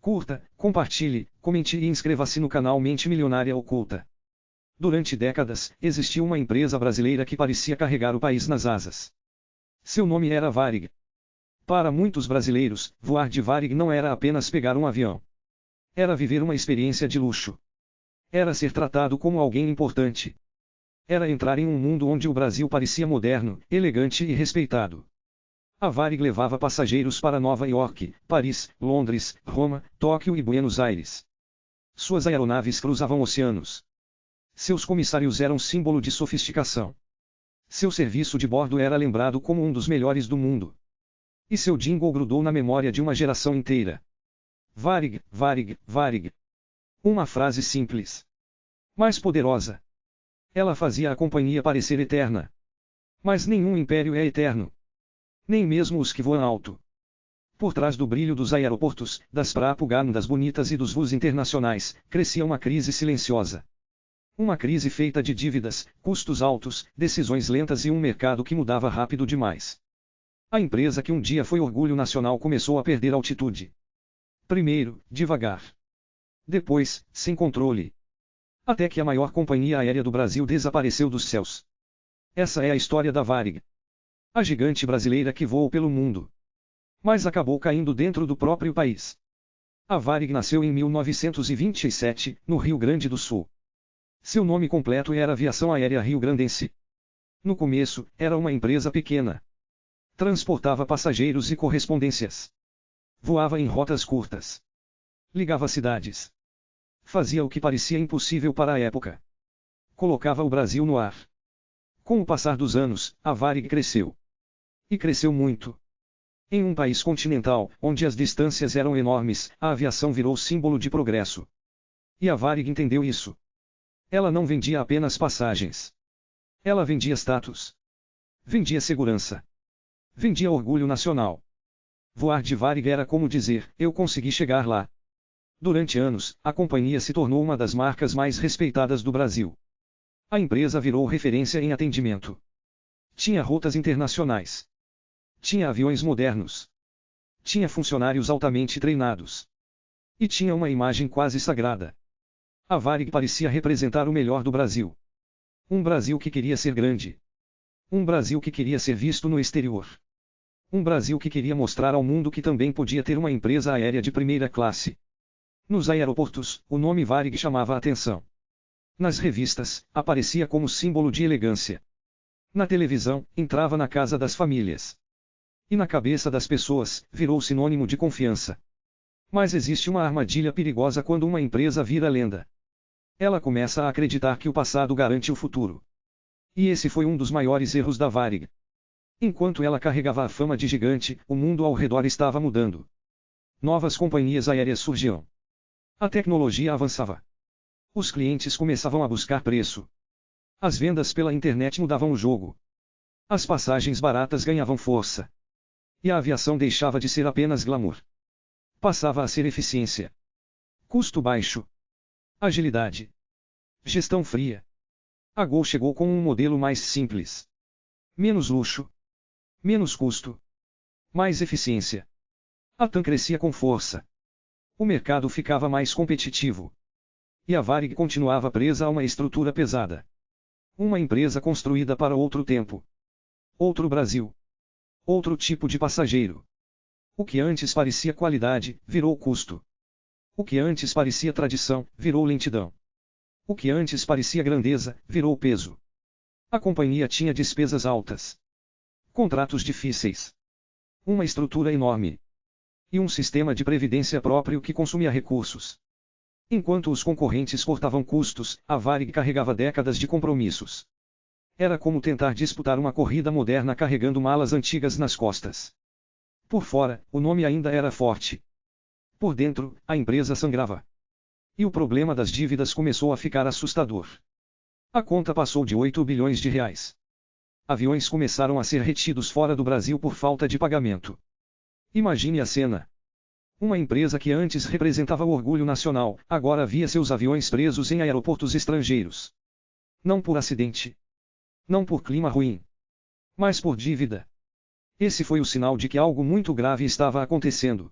Curta, compartilhe, comente e inscreva-se no canal Mente Milionária Oculta. Durante décadas, existiu uma empresa brasileira que parecia carregar o país nas asas. Seu nome era Varig. Para muitos brasileiros, voar de Varig não era apenas pegar um avião. Era viver uma experiência de luxo. Era ser tratado como alguém importante. Era entrar em um mundo onde o Brasil parecia moderno, elegante e respeitado. A Varig levava passageiros para Nova York, Paris, Londres, Roma, Tóquio e Buenos Aires. Suas aeronaves cruzavam oceanos. Seus comissários eram símbolo de sofisticação. Seu serviço de bordo era lembrado como um dos melhores do mundo. E seu jingle grudou na memória de uma geração inteira. Varig, Varig, Varig. Uma frase simples, mas poderosa. Ela fazia a companhia parecer eterna. Mas nenhum império é eterno. Nem mesmo os que voam alto. Por trás do brilho dos aeroportos, das propagandas bonitas e dos voos internacionais, crescia uma crise silenciosa. Uma crise feita de dívidas, custos altos, decisões lentas e um mercado que mudava rápido demais. A empresa que um dia foi orgulho nacional começou a perder altitude. Primeiro, devagar. Depois, sem controle. Até que a maior companhia aérea do Brasil desapareceu dos céus. Essa é a história da Varig. A gigante brasileira que voou pelo mundo. Mas acabou caindo dentro do próprio país. A Varig nasceu em 1927, no Rio Grande do Sul. Seu nome completo era Aviação Aérea Rio Grandense. No começo, era uma empresa pequena. Transportava passageiros e correspondências. Voava em rotas curtas. Ligava cidades. Fazia o que parecia impossível para a época. Colocava o Brasil no ar. Com o passar dos anos, a Varig cresceu. E cresceu muito. Em um país continental, onde as distâncias eram enormes, a aviação virou símbolo de progresso. E a Varig entendeu isso. Ela não vendia apenas passagens. Ela vendia status. Vendia segurança. Vendia orgulho nacional. Voar de Varig era como dizer, eu consegui chegar lá. Durante anos, a companhia se tornou uma das marcas mais respeitadas do Brasil. A empresa virou referência em atendimento. Tinha rotas internacionais. Tinha aviões modernos. Tinha funcionários altamente treinados. E tinha uma imagem quase sagrada. A Varig parecia representar o melhor do Brasil. Um Brasil que queria ser grande. Um Brasil que queria ser visto no exterior. Um Brasil que queria mostrar ao mundo que também podia ter uma empresa aérea de primeira classe. Nos aeroportos, o nome Varig chamava a atenção. Nas revistas, aparecia como símbolo de elegância. Na televisão, entrava na casa das famílias. E na cabeça das pessoas, virou sinônimo de confiança. Mas existe uma armadilha perigosa quando uma empresa vira lenda. Ela começa a acreditar que o passado garante o futuro. E esse foi um dos maiores erros da Varig. Enquanto ela carregava a fama de gigante, o mundo ao redor estava mudando. Novas companhias aéreas surgiam. A tecnologia avançava. Os clientes começavam a buscar preço. As vendas pela internet mudavam o jogo. As passagens baratas ganhavam força. E a aviação deixava de ser apenas glamour. Passava a ser eficiência. Custo baixo. Agilidade. Gestão fria. A Gol chegou com um modelo mais simples. Menos luxo. Menos custo. Mais eficiência. A TAM crescia com força. O mercado ficava mais competitivo. E a Varig continuava presa a uma estrutura pesada. Uma empresa construída para outro tempo. Outro Brasil. Outro tipo de passageiro. O que antes parecia qualidade, virou custo. O que antes parecia tradição, virou lentidão. O que antes parecia grandeza, virou peso. A companhia tinha despesas altas. Contratos difíceis. Uma estrutura enorme. E um sistema de previdência próprio que consumia recursos. Enquanto os concorrentes cortavam custos, a Varig carregava décadas de compromissos. Era como tentar disputar uma corrida moderna carregando malas antigas nas costas. Por fora, o nome ainda era forte. Por dentro, a empresa sangrava. E o problema das dívidas começou a ficar assustador. A conta passou de 8 bilhões de reais. Aviões começaram a ser retidos fora do Brasil por falta de pagamento. Imagine a cena. Uma empresa que antes representava o orgulho nacional, agora via seus aviões presos em aeroportos estrangeiros. Não por acidente. Não por clima ruim. Mas por dívida. Esse foi o sinal de que algo muito grave estava acontecendo.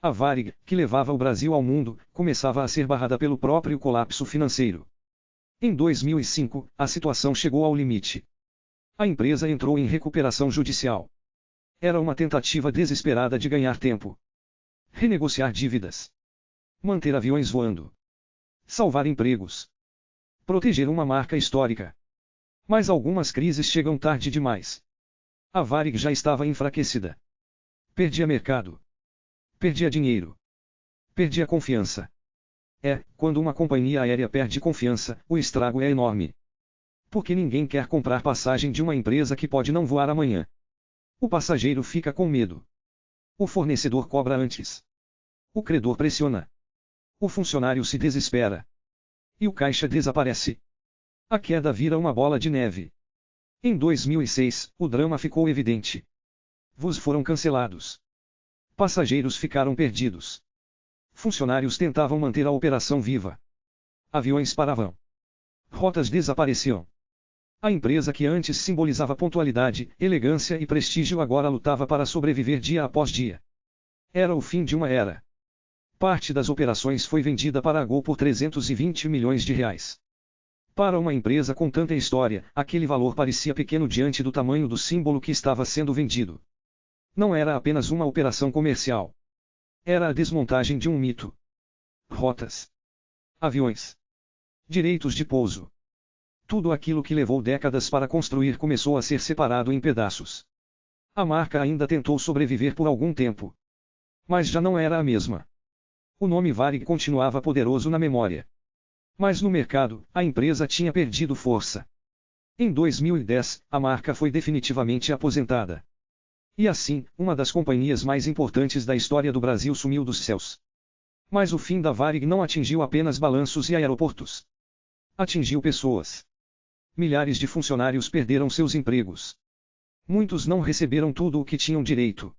A Varig, que levava o Brasil ao mundo, começava a ser barrada pelo próprio colapso financeiro. Em 2005, a situação chegou ao limite. A empresa entrou em recuperação judicial. Era uma tentativa desesperada de ganhar tempo. Renegociar dívidas. Manter aviões voando. Salvar empregos. Proteger uma marca histórica. Mas algumas crises chegam tarde demais. A Varig já estava enfraquecida. Perdia mercado. Perdia dinheiro. Perdia confiança. Quando uma companhia aérea perde confiança, o estrago é enorme. Porque ninguém quer comprar passagem de uma empresa que pode não voar amanhã. O passageiro fica com medo. O fornecedor cobra antes. O credor pressiona. O funcionário se desespera. E o caixa desaparece. A queda vira uma bola de neve. Em 2006, o drama ficou evidente. Voos foram cancelados. Passageiros ficaram perdidos. Funcionários tentavam manter a operação viva. Aviões paravam. Rotas desapareciam. A empresa que antes simbolizava pontualidade, elegância e prestígio agora lutava para sobreviver dia após dia. Era o fim de uma era. Parte das operações foi vendida para a Gol por 320 milhões de reais. Para uma empresa com tanta história, aquele valor parecia pequeno diante do tamanho do símbolo que estava sendo vendido. Não era apenas uma operação comercial. Era a desmontagem de um mito. Rotas. Aviões. Direitos de pouso. Tudo aquilo que levou décadas para construir começou a ser separado em pedaços. A marca ainda tentou sobreviver por algum tempo. Mas já não era a mesma. O nome Varig continuava poderoso na memória. Mas no mercado, a empresa tinha perdido força. Em 2010, a marca foi definitivamente aposentada. E assim, uma das companhias mais importantes da história do Brasil sumiu dos céus. Mas o fim da Varig não atingiu apenas balanços e aeroportos. Atingiu pessoas. Milhares de funcionários perderam seus empregos. Muitos não receberam tudo o que tinham direito.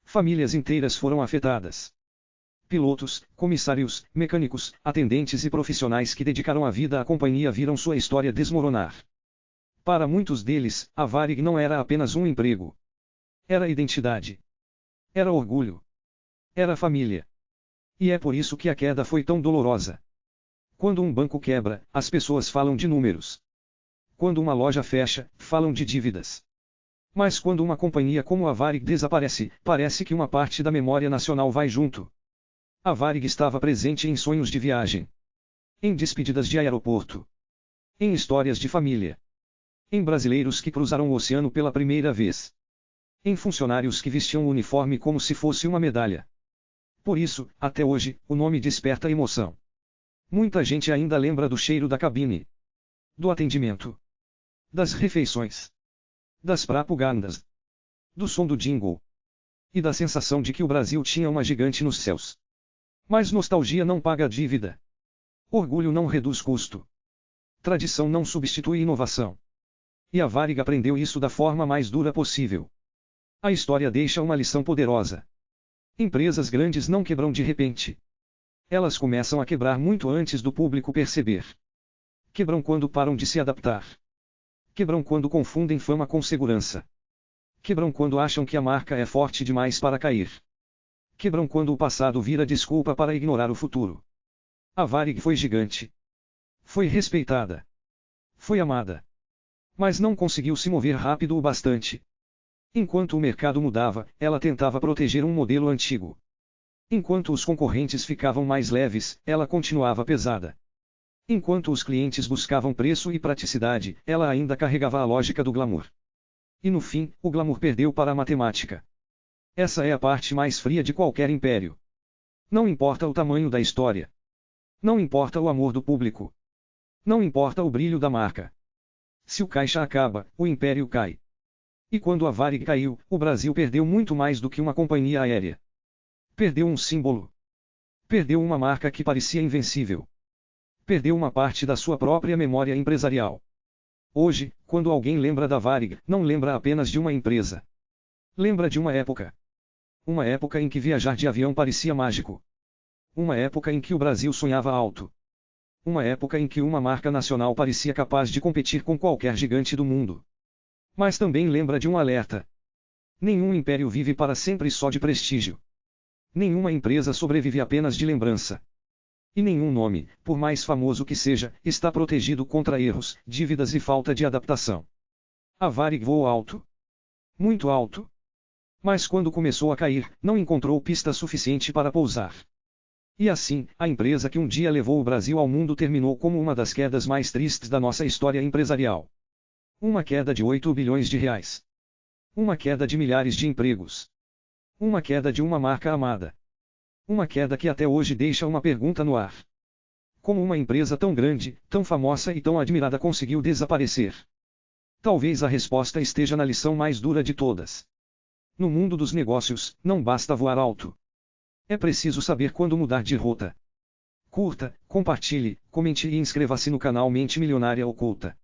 Famílias inteiras foram afetadas. Pilotos, comissários, mecânicos, atendentes e profissionais que dedicaram a vida à companhia viram sua história desmoronar. Para muitos deles, a Varig não era apenas um emprego. Era identidade. Era orgulho. Era família. E é por isso que a queda foi tão dolorosa. Quando um banco quebra, as pessoas falam de números. Quando uma loja fecha, falam de dívidas. Mas quando uma companhia como a Varig desaparece, parece que uma parte da memória nacional vai junto. A Varig estava presente em sonhos de viagem. Em despedidas de aeroporto. Em histórias de família. Em brasileiros que cruzaram o oceano pela primeira vez. Em funcionários que vestiam o uniforme como se fosse uma medalha. Por isso, até hoje, o nome desperta emoção. Muita gente ainda lembra do cheiro da cabine. Do atendimento. Das refeições. Das propagandas. Do som do jingle. E da sensação de que o Brasil tinha uma gigante nos céus. Mas nostalgia não paga dívida. Orgulho não reduz custo. Tradição não substitui inovação. E a Varig aprendeu isso da forma mais dura possível. A história deixa uma lição poderosa. Empresas grandes não quebram de repente. Elas começam a quebrar muito antes do público perceber. Quebram quando param de se adaptar. Quebram quando confundem fama com segurança. Quebram quando acham que a marca é forte demais para cair. Quebram quando o passado vira desculpa para ignorar o futuro. A Varig foi gigante. Foi respeitada. Foi amada. Mas não conseguiu se mover rápido o bastante. Enquanto o mercado mudava, ela tentava proteger um modelo antigo. Enquanto os concorrentes ficavam mais leves, ela continuava pesada. Enquanto os clientes buscavam preço e praticidade, ela ainda carregava a lógica do glamour. E no fim, o glamour perdeu para a matemática. Essa é a parte mais fria de qualquer império. Não importa o tamanho da história. Não importa o amor do público. Não importa o brilho da marca. Se o caixa acaba, o império cai. E quando a Varig caiu, o Brasil perdeu muito mais do que uma companhia aérea. Perdeu um símbolo. Perdeu uma marca que parecia invencível. Perdeu uma parte da sua própria memória empresarial. Hoje, quando alguém lembra da Varig, não lembra apenas de uma empresa. Lembra de uma época. Uma época em que viajar de avião parecia mágico. Uma época em que o Brasil sonhava alto. Uma época em que uma marca nacional parecia capaz de competir com qualquer gigante do mundo. Mas também lembra de um alerta. Nenhum império vive para sempre só de prestígio. Nenhuma empresa sobrevive apenas de lembrança. E nenhum nome, por mais famoso que seja, está protegido contra erros, dívidas e falta de adaptação. A Varig voou alto. Muito alto. Mas quando começou a cair, não encontrou pista suficiente para pousar. E assim, a empresa que um dia levou o Brasil ao mundo terminou como uma das quedas mais tristes da nossa história empresarial. Uma queda de 8 bilhões de reais. Uma queda de milhares de empregos. Uma queda de uma marca amada. Uma queda que até hoje deixa uma pergunta no ar. Como uma empresa tão grande, tão famosa e tão admirada conseguiu desaparecer? Talvez a resposta esteja na lição mais dura de todas. No mundo dos negócios, não basta voar alto. É preciso saber quando mudar de rota. Curta, compartilhe, comente e inscreva-se no canal Mente Milionária Oculta.